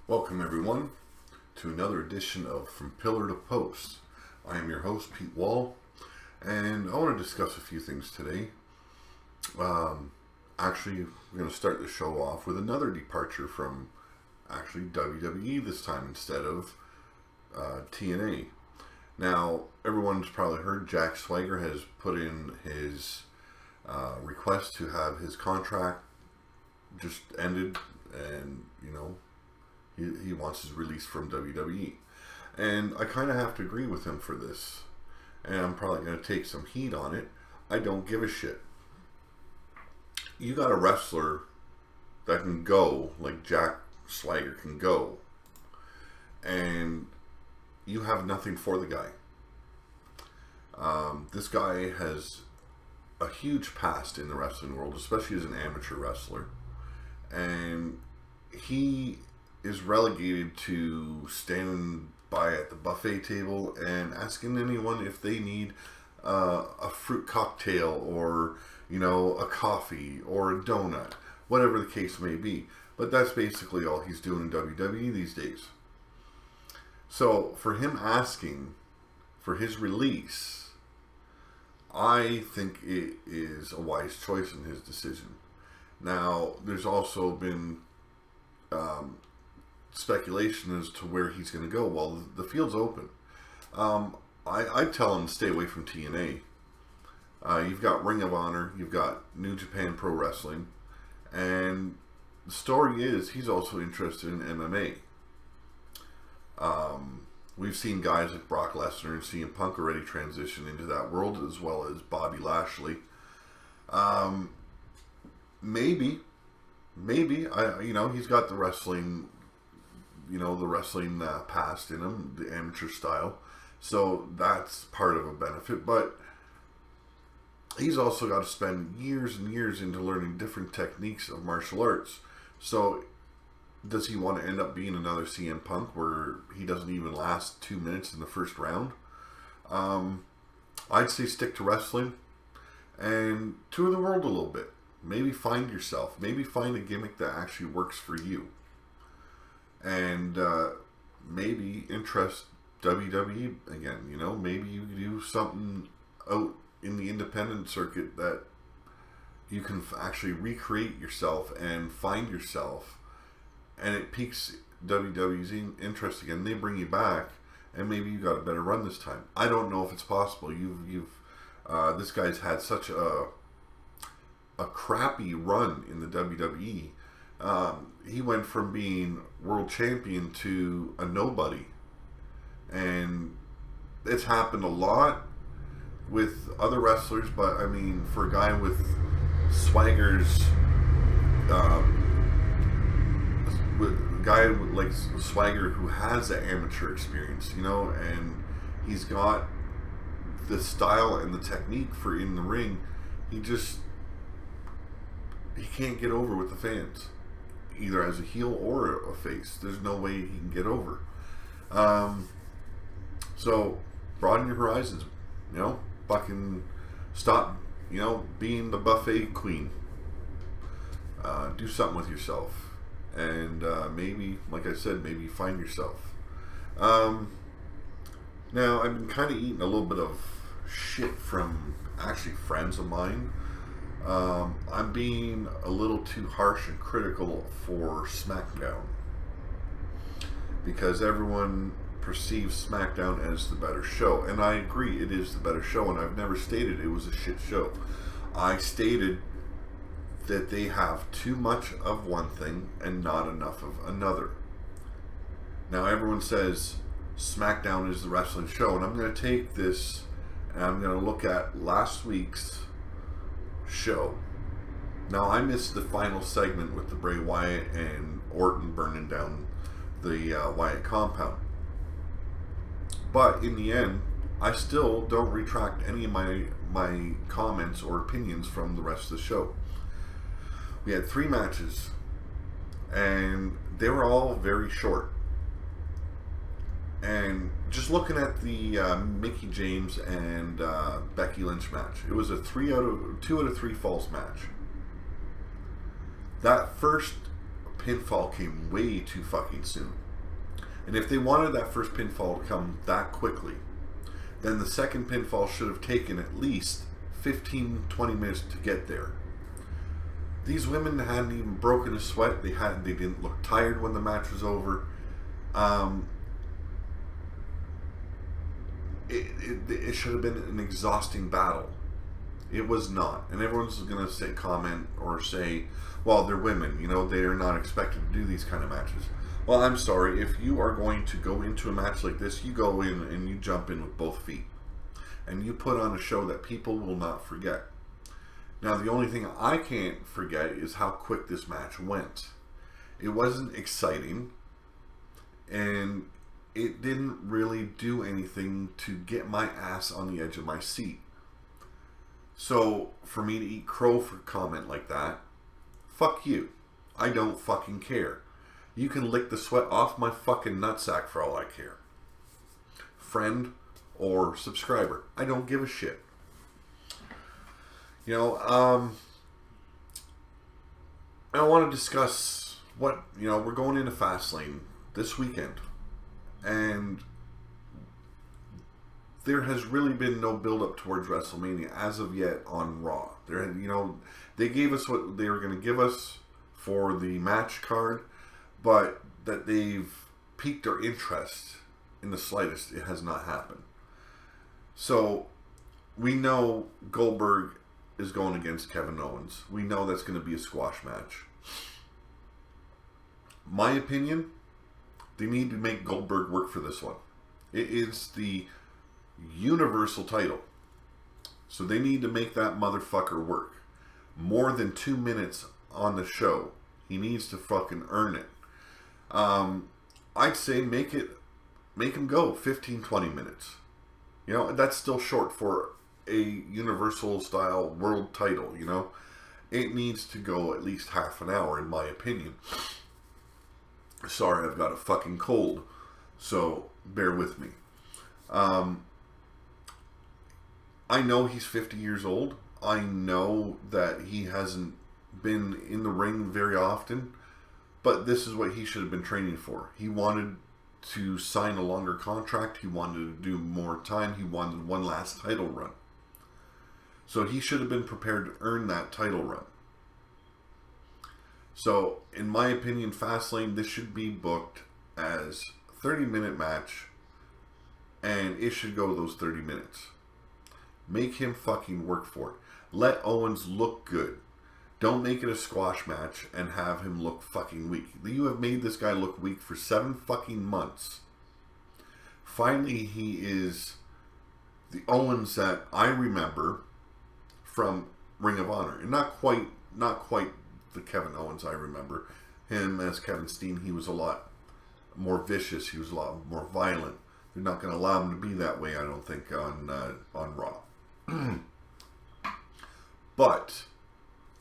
Welcome everyone to another edition of From Pillar to Post. I am your host Pete Wall, and I want to discuss a few things today. Actually, we're going to start the show off with another departure from WWE this time instead of TNA. Now, everyone's probably heard Jack Swagger has put in his request to have his contract just ended, and he wants his release from WWE. And I kind of have to agree with him for this. And I'm probably going to take some heat on it. I don't give a shit. You got a wrestler that can go, like Jack Swagger can go, and you have nothing for the guy. This guy has a huge past in the wrestling world, especially as an amateur wrestler. And he is relegated to standing by at the buffet table and asking anyone if they need a fruit cocktail or a coffee or a donut, whatever the case may be. But that's basically all he's doing in WWE these days. So for him asking for his release, I think it is a wise choice in his decision. Now, there's also been speculation as to where he's going to go. Well, the field's open. I tell him to stay away from TNA. You've got Ring of Honor, you've got New Japan Pro Wrestling, and the story is he's also interested in MMA. We've seen guys like Brock Lesnar and CM Punk already transition into that world, as well as Bobby Lashley. Maybe, he's got the wrestling, past in him, the amateur style. So that's part of a benefit. But he's also got to spend years and years into learning different techniques of martial arts. So does he want to end up being another CM Punk where he doesn't even last 2 minutes in the first round? I'd say stick to wrestling and tour the world a little bit. Maybe find yourself. Maybe find a gimmick that actually works for you. And maybe interest WWE again. Maybe you do something out in the independent circuit that you can actually recreate yourself and find yourself. And it piques WWE's interest again. They bring you back, and maybe you got a better run this time. I don't know if it's possible. This guy's had such a crappy run in the WWE. He went from being world champion to a nobody, and it's happened a lot with other wrestlers. But I mean, for a guy with Swagger's, like Swagger, who has the amateur experience, and he's got the style and the technique for in the ring, he can't get over with the fans, either as a heel or a face. There's no way he can get over. So broaden your horizons. Fucking stop. Being the buffet queen. Do something with yourself, and maybe, like I said, maybe find yourself. Now I've been kind of eating a little bit of shit from actually friends of mine. I'm being a little too harsh and critical for Smackdown, because everyone perceives Smackdown as the better show, and I agree, it is the better show, and I've never stated it was a shit show. I stated that they have too much of one thing and not enough of another. Now everyone says Smackdown is the wrestling show, and I'm going to take this and I'm going to look at last week's show. Now, I missed the final segment with the Bray Wyatt and Orton burning down the Wyatt compound. But in the end, I still don't retract any of my comments or opinions from the rest of the show. We had 3 matches, and they were all very short. And just looking at the Mickie James and Becky Lynch match, it was a 2 out of 3 falls match. That first pinfall came way too fucking soon. And if they wanted that first pinfall to come that quickly, then the second pinfall should have taken at least 15-20 minutes to get there. These women hadn't even broken a sweat. They didn't look tired when the match was over. It should have been an exhausting battle. It was not. And everyone's going to comment or say, well, they're women, they are not expected to do these kind of matches. Well, I'm sorry, if you are going to go into a match like this, you go in and you jump in with both feet. And you put on a show that people will not forget. Now, the only thing I can't forget is how quick this match went. It wasn't exciting, and it didn't really do anything to get my ass on the edge of my seat. So, for me to eat crow for a comment like that, fuck you. I don't fucking care. You can lick the sweat off my fucking nutsack for all I care. Friend or subscriber, I don't give a shit. I want to discuss what, we're going into Fastlane this weekend. And there has really been no build-up towards WrestleMania as of yet on Raw. They gave us what they were going to give us for the match card, but that they've piqued our interest in the slightest, it has not happened. So, we know Goldberg is going against Kevin Owens. We know that's going to be a squash match. My opinion, they need to make Goldberg work for this one. It is the Universal title. So they need to make that motherfucker work. More than 2 minutes on the show. He needs to fucking earn it. I'd say make him go 15-20 minutes. That's still short for a Universal style world title, It needs to go at least half an hour, in my opinion. Sorry, I've got a fucking cold, so bear with me. I know he's 50 years old. I know that he hasn't been in the ring very often, but this is what he should have been training for. He wanted to sign a longer contract. He wanted to do more time. He wanted one last title run. So he should have been prepared to earn that title run. So, in my opinion, Fastlane, this should be booked as a 30-minute match, and it should go those 30 minutes. Make him fucking work for it. Let Owens look good. Don't make it a squash match and have him look fucking weak. You have made this guy look weak for 7 fucking months. Finally, he is the Owens that I remember from Ring of Honor. And not quite the Kevin Owens I remember. Him as Kevin Steen, he was a lot more vicious. He was a lot more violent. They're not going to allow him to be that way, I don't think, on Raw. But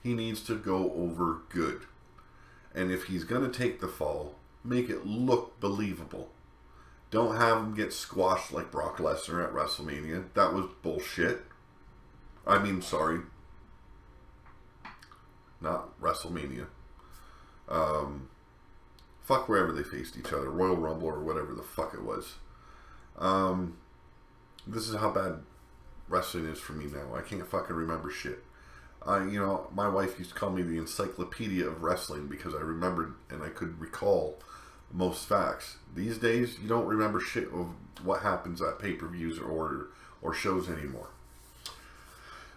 he needs to go over good. And if he's going to take the fall, make it look believable. Don't have him get squashed like Brock Lesnar at WrestleMania. That was bullshit. Sorry. Not WrestleMania. Fuck wherever they faced each other. Royal Rumble or whatever the fuck it was. This is how bad wrestling is for me now. I can't fucking remember shit. My wife used to call me the encyclopedia of wrestling because I remembered and I could recall most facts. These days, you don't remember shit of what happens at pay-per-views or shows anymore.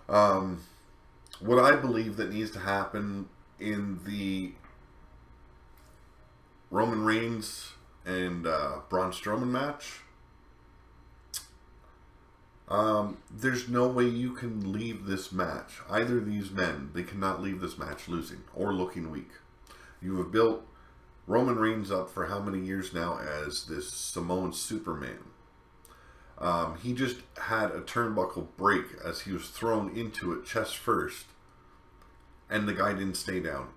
What I believe that needs to happen in the Roman Reigns and Braun Strowman match, there's no way you can leave this match. Either of these men, they cannot leave this match losing or looking weak. You have built Roman Reigns up for how many years now as this Samoan Superman. He just had a turnbuckle break as he was thrown into it chest first, and the guy didn't stay down.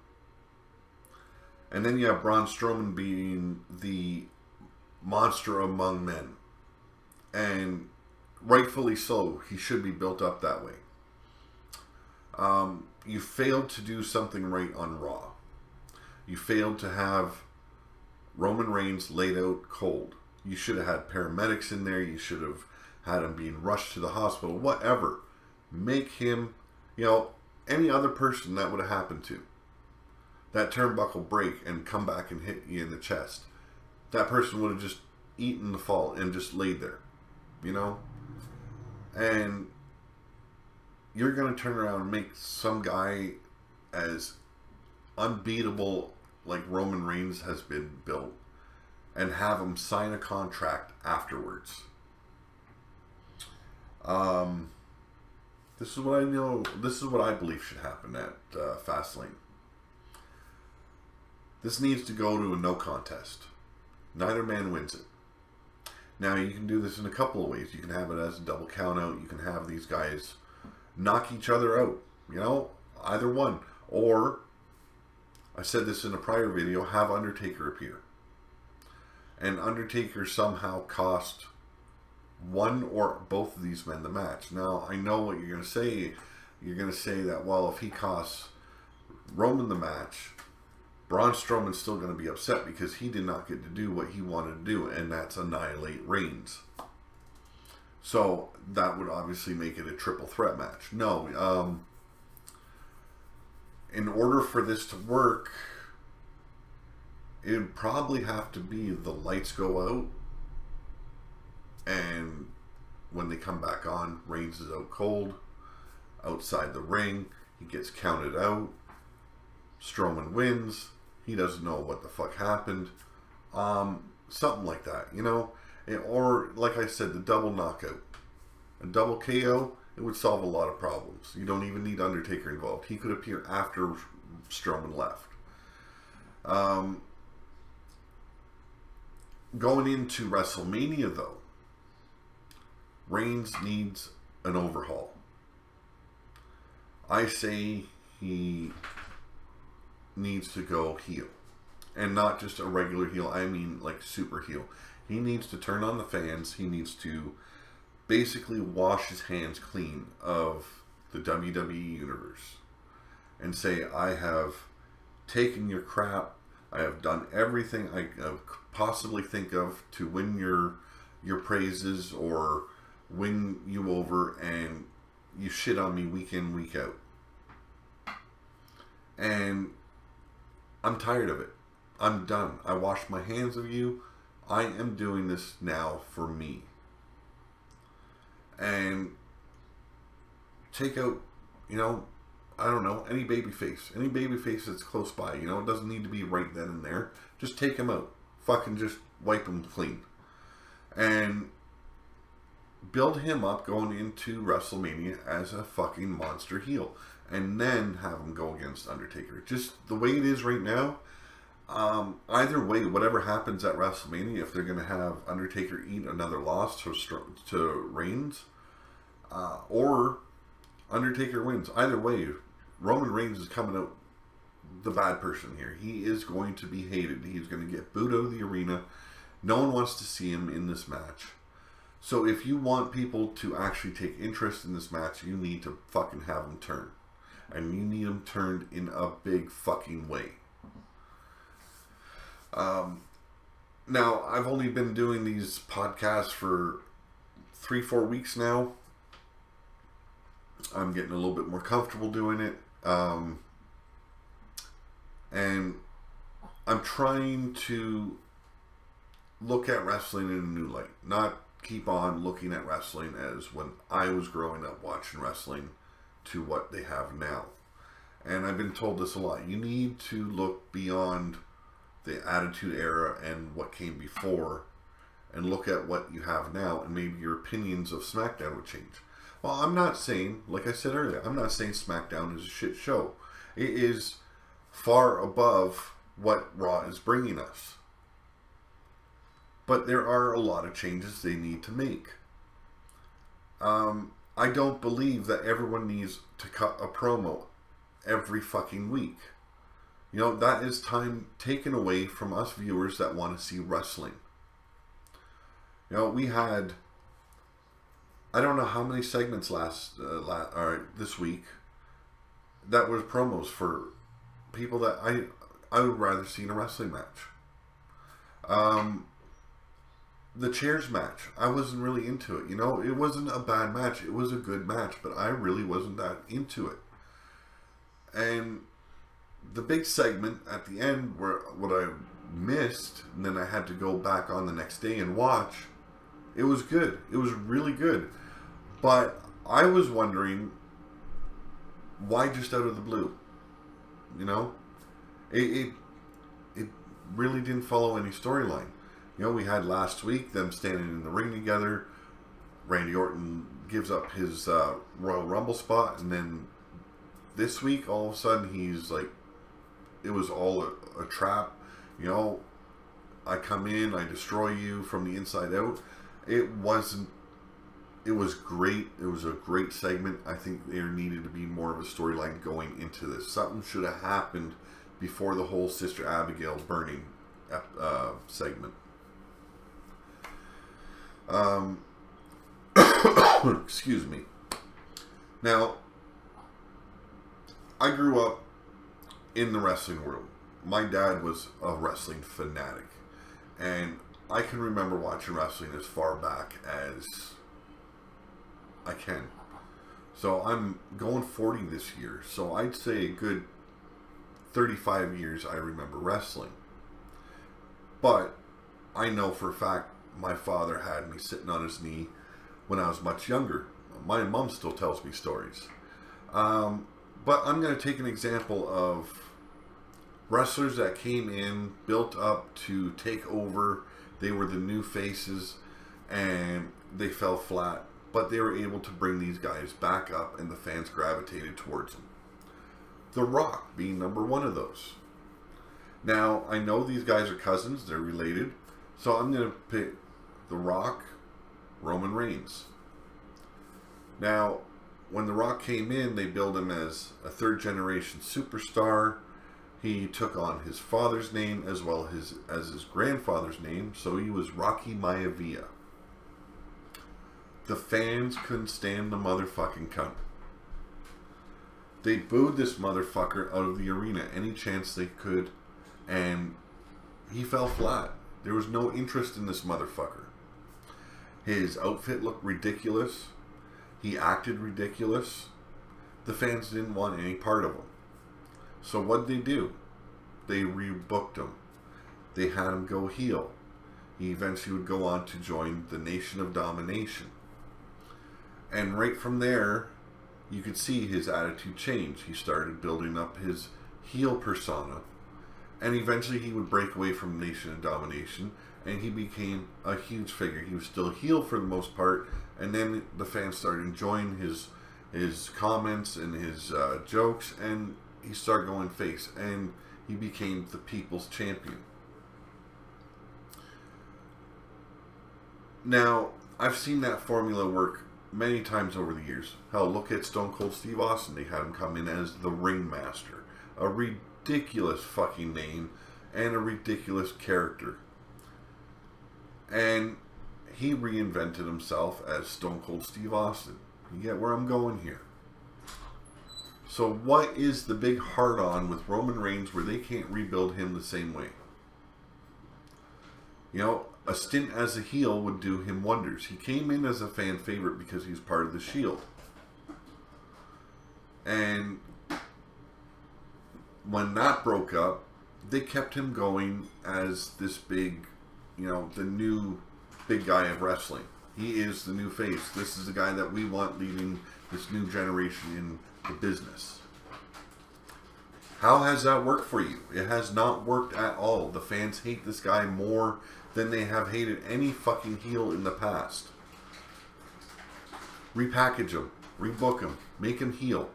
And then you have Braun Strowman being the monster among men. And rightfully so, he should be built up that way. You failed to do something right on Raw. You failed to have Roman Reigns laid out cold. You should have had paramedics in there. You should have had him being rushed to the hospital. Whatever. Make him, any other person that would have happened to. That turnbuckle break and come back and hit you in the chest. That person would have just eaten the fall and just laid there. And you're going to turn around and make some guy as unbeatable like Roman Reigns has been built and have him sign a contract afterwards. This is what I know. This is what I believe should happen at Fastlane. This needs to go to a no contest. Neither man wins it. Now, you can do this in a couple of ways. You can have it as a double count out. You can have these guys knock each other out. Either one. Or, I said this in a prior video, have Undertaker appear. And Undertaker somehow cost one or both of these men the match. Now, I know what you're going to say. You're going to say that, well, if he costs Roman the match, Braun Strowman's still going to be upset because he did not get to do what he wanted to do, and that's annihilate Reigns. So, that would obviously make it a triple threat match. No, in order for this to work, it would probably have to be the lights go out, and when they come back on, Reigns is out cold, outside the ring, he gets counted out, Strowman wins, he doesn't know what the fuck happened, something like that, or, like I said, the double knockout, a double KO, it would solve a lot of problems. You don't even need Undertaker involved. He could appear after Strowman left. Going into WrestleMania, though, Reigns needs an overhaul. I say he needs to go heel. And not just a regular heel, I mean like super heel. He needs to turn on the fans. He needs to basically wash his hands clean of the WWE Universe. And say, I have taken your crap. I have done everything I could possibly think of to win your praises or win you over, and you shit on me week in, week out. And I'm tired of it. I'm done. I washed my hands of you. I am doing this now for me. And take out, I don't know, any baby face. Any baby face that's close by. It doesn't need to be right then and there. Just take him out. Fucking just wipe him clean. And build him up going into WrestleMania as a fucking monster heel. And then have him go against Undertaker. Just the way it is right now, either way, whatever happens at WrestleMania, if they're going to have Undertaker eat another loss to Reigns, or Undertaker wins. Either way, Roman Reigns is coming out the bad person here. He is going to be hated. He's going to get booed out of the arena. No one wants to see him in this match. So if you want people to actually take interest in this match, you need to fucking have them turn. And you need them turned in a big fucking way. Now, I've only been doing these podcasts for 3-4 weeks now. I'm getting a little bit more comfortable doing it. And I'm trying to look at wrestling in a new light. Not keep on looking at wrestling as when I was growing up watching wrestling to what they have now. And I've been told this a lot. You need to look beyond the Attitude Era and what came before and look at what you have now, and maybe your opinions of SmackDown would change. Well, I'm not saying, like I said earlier, I'm not saying SmackDown is a shit show. It is far above what Raw is bringing us. But there are a lot of changes they need to make. I don't believe that everyone needs to cut a promo every fucking week. That is time taken away from us viewers that want to see wrestling. We had, I don't know how many segments this week that was promos for people that I would rather see in a wrestling match. The chairs match, I wasn't really into it. You know, it wasn't a bad match. It was a good match, but I really wasn't that into it. And the big segment at the end, where what I missed, and then I had to go back on the next day and watch, it was good. It was really good. But I was wondering, why just out of the blue? You know? It really didn't follow any storyline. You know, we had last week them standing in the ring together. Randy Orton gives up his Royal Rumble spot, and then this week, all of a sudden, he's like, it was all a trap. You know, I come in, I destroy you from the inside out. It wasn't. It was great. It was a great segment. I think there needed to be more of a storyline going into this. Something should have happened before the whole Sister Abigail burning segment. Excuse me. Now, I grew up in the wrestling world. My dad was a wrestling fanatic, and I can remember watching wrestling as far back as I can. So I'm going 40 this year, so I'd say a good 35 years I remember wrestling. But I know for a fact my father had me sitting on his knee when I was much younger. My mom still tells me stories. But I'm going to take an example of wrestlers that came in, built up to take over. They were the new faces, and they fell flat. But they were able to bring these guys back up, and the fans gravitated towards them. The Rock being number one of those. Now, I know these guys are cousins. They're related. So I'm going to pick The Rock, Roman Reigns. Now, when The Rock came in, they billed him as a third-generation superstar. He took on his father's name as well as his grandfather's name, so he was Rocky Maivia. The fans couldn't stand the motherfucking cunt. They booed this motherfucker out of the arena any chance they could, and he fell flat. There was no interest in this motherfucker. His outfit looked ridiculous. He acted ridiculous. The fans didn't want any part of him. So what'd they do? They rebooked him. They had him go heel. He eventually would go on to join the Nation of Domination. And right from there, you could see his attitude change. He started building up his heel persona. And eventually he would break away from Nation of Domination, and he became a huge figure. He was still heel for the most part, and then the fans started enjoying his comments and his jokes, and he started going face, and he became the people's champion. Now, I've seen that formula work many times over the years. Hell, look at Stone Cold Steve Austin. They had him come in as the Ringmaster. A ridiculous fucking name and a ridiculous character. And he reinvented himself as Stone Cold Steve Austin. You get where I'm going here. So what is the big hard-on with Roman Reigns where they can't rebuild him the same way? You know, a stint as a heel would do him wonders. He came in as a fan favorite because he was part of the Shield. And when that broke up, they kept him going as this big, you know, the new big guy of wrestling. He is the new face. This is the guy that we want leading this new generation in the business. How has that worked for you? It has not worked at all. The fans hate this guy more than they have hated any fucking heel in the past. Repackage him. Rebook him. Make him heel.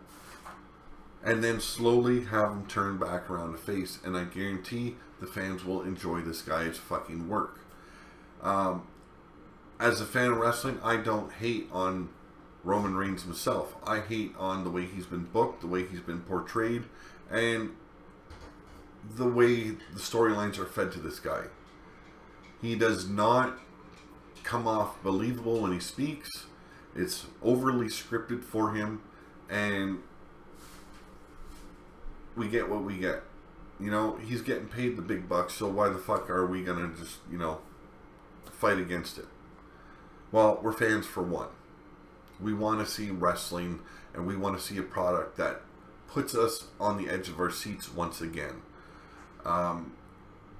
And then slowly have him turn back around to face. And I guarantee the fans will enjoy this guy's fucking work. As a fan of wrestling, I don't hate on Roman Reigns himself. I hate on the way he's been booked, the way he's been portrayed, and the way the storylines are fed to this guy. He does not come off believable when he speaks. It's overly scripted for him, and we get what we get. You know, he's getting paid the big bucks, so why the fuck are we gonna just, fight against it? Well, we're fans for one. We want to see wrestling, and we want to see a product that puts us on the edge of our seats once again.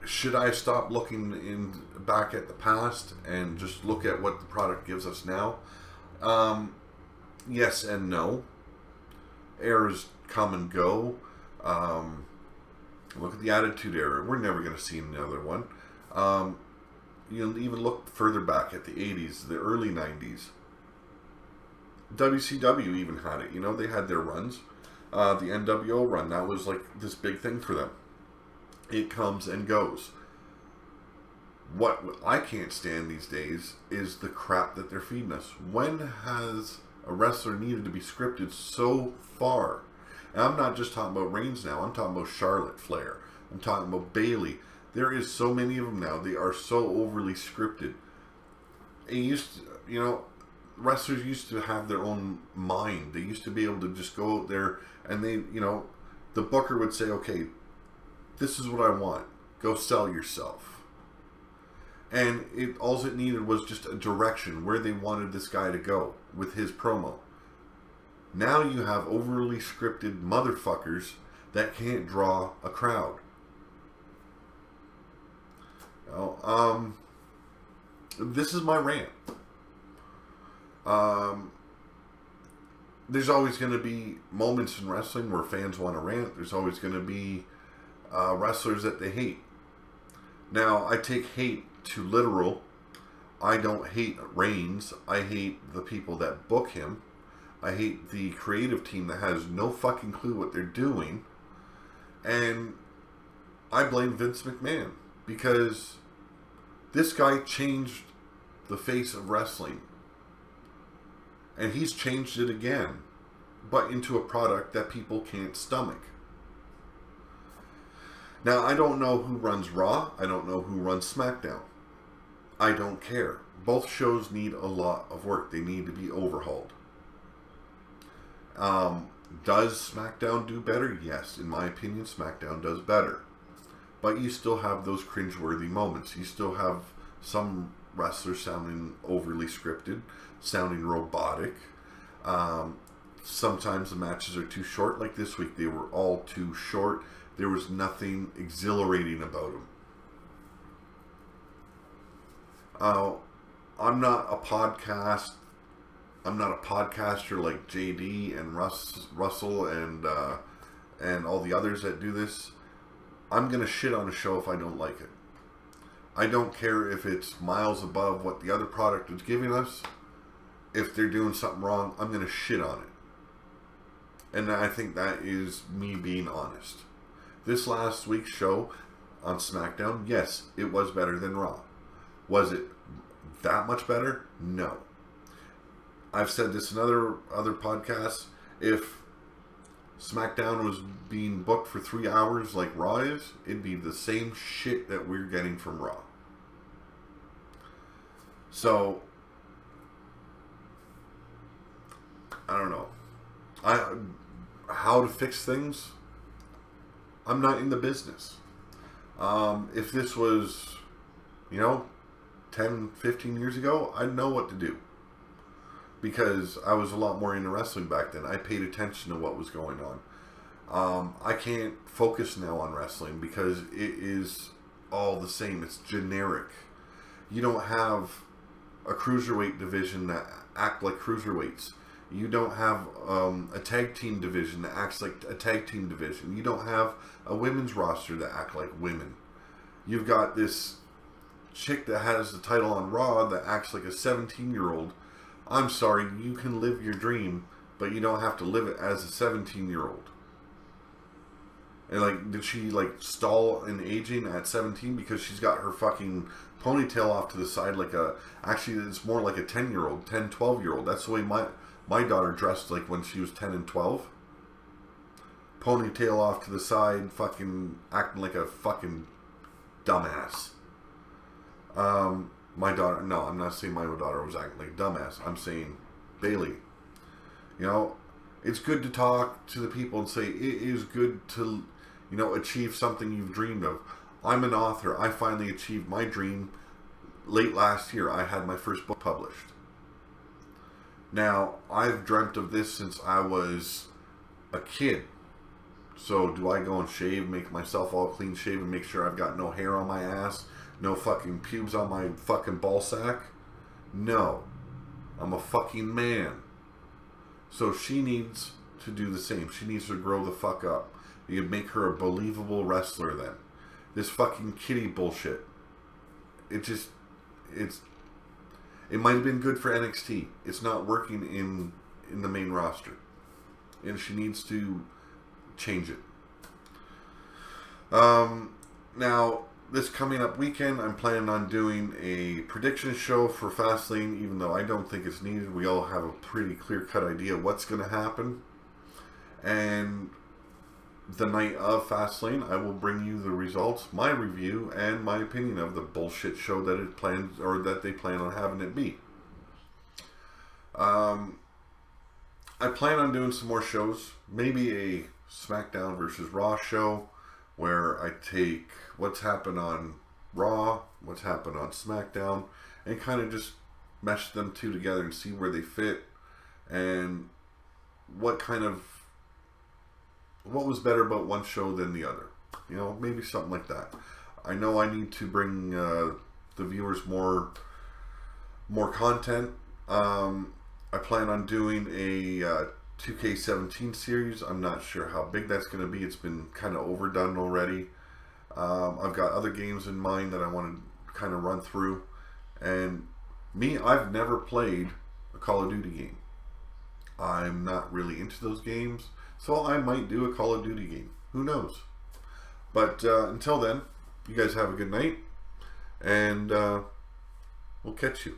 Should I stop looking back at the past and just look at what the product gives us now? Yes and no. Eras come and go. Look at the Attitude Era. We're never going to see another one. You even look further back at the 80s, the early 90s. WCW even had it. They had their runs. The NWO run, that was like this big thing for them. It comes and goes. What I can't stand these days is the crap that they're feeding us. When has a wrestler needed to be scripted so far? And I'm not just talking about Reigns now. I'm talking about Charlotte Flair. I'm talking about Bayley. There is so many of them now. They are so overly scripted. It used to, wrestlers used to have their own mind. They used to be able to just go out there and they, the booker would say, okay, this is what I want. Go sell yourself. And all it needed was just a direction where they wanted this guy to go with his promo. Now you have overly scripted motherfuckers that can't draw a crowd. This is my rant. There's always going to be moments in wrestling where fans want to rant. There's always going to be wrestlers that they hate. Now, I take hate to literal. I don't hate Reigns. I hate the people that book him. I hate the creative team that has no fucking clue what they're doing. And I blame Vince McMahon because this guy changed the face of wrestling. And he's changed it again, but into a product that people can't stomach. Now, I don't know who runs Raw. I don't know who runs SmackDown. I don't care. Both shows need a lot of work. They need to be overhauled. Does SmackDown do better? Yes. In my opinion, SmackDown does better. But you still have those cringeworthy moments. You still have some wrestlers sounding overly scripted, sounding robotic. Sometimes the matches are too short. Like this week, they were all too short. There was nothing exhilarating about them. I'm not a podcaster like JD and Russell and all the others that do this. I'm gonna shit on a show if I don't like it. I don't care if it's miles above what the other product is giving us. If they're doing something wrong, I'm gonna shit on it. And I think that is me being honest. This last week's show on SmackDown, yes, it was better than Raw. Was it that much better? No. I've said this in other podcasts. If SmackDown was being booked for 3 hours like Raw is, it'd be the same shit that we're getting from Raw. So, I don't know. How to fix things? I'm not in the business. If this was, 10, 15 years ago, I'd know what to do. Because I was a lot more into wrestling back then. I paid attention to what was going on. I can't focus now on wrestling because it is all the same. It's generic. You don't have a cruiserweight division that act like cruiserweights. You don't have a tag team division that acts like a tag team division. You don't have a women's roster that act like women. You've got this chick that has the title on Raw that acts like a 17-year-old. I'm sorry, you can live your dream, but you don't have to live it as a 17-year-old. And did she stall in aging at 17 because she's got her fucking ponytail off to the side actually it's more like a 10-year-old, 10, 12-year-old. That's the way my daughter dressed when she was 10 and 12. Ponytail off to the side, fucking acting like a fucking dumbass. My daughter, no, I'm not saying my daughter was acting like a dumbass. I'm saying Bayley. It's good to talk to the people and say it is good to, You know, achieve something you've dreamed of. I'm an author. I finally achieved my dream late last year. I had my first book published. Now, I've dreamt of this since I was a kid. So, do I go and shave, make myself all clean shaven, make sure I've got no hair on my ass, no fucking pubes on my fucking ball sack? No. I'm a fucking man. So she needs to do the same. She needs to grow the fuck up. You can make her a believable wrestler then. This fucking kitty bullshit. It might have been good for NXT. It's not working in the main roster. And she needs to change it. Now, this coming up weekend, I'm planning on doing a prediction show for Fastlane, even though I don't think it's needed. We all have a pretty clear-cut idea what's going to happen. And the night of Fastlane, I will bring you the results, my review, and my opinion of the bullshit show that it plans, or that they plan on having it be. I plan on doing some more shows, maybe a Smackdown versus Raw show, where I take what's happened on Raw, what's happened on SmackDown, and kind of just mesh them two together and see where they fit, and what was better about one show than the other. You know, maybe something like that. I know I need to bring the viewers more content. I plan on doing a 2K17 series. I'm not sure how big that's going to be. It's been kind of overdone already. I've got other games in mind that I want to kind of run through. And I've never played a Call of Duty game. I'm not really into those games. So I might do a Call of Duty game. Who knows? But until then, you guys have a good night. And we'll catch you.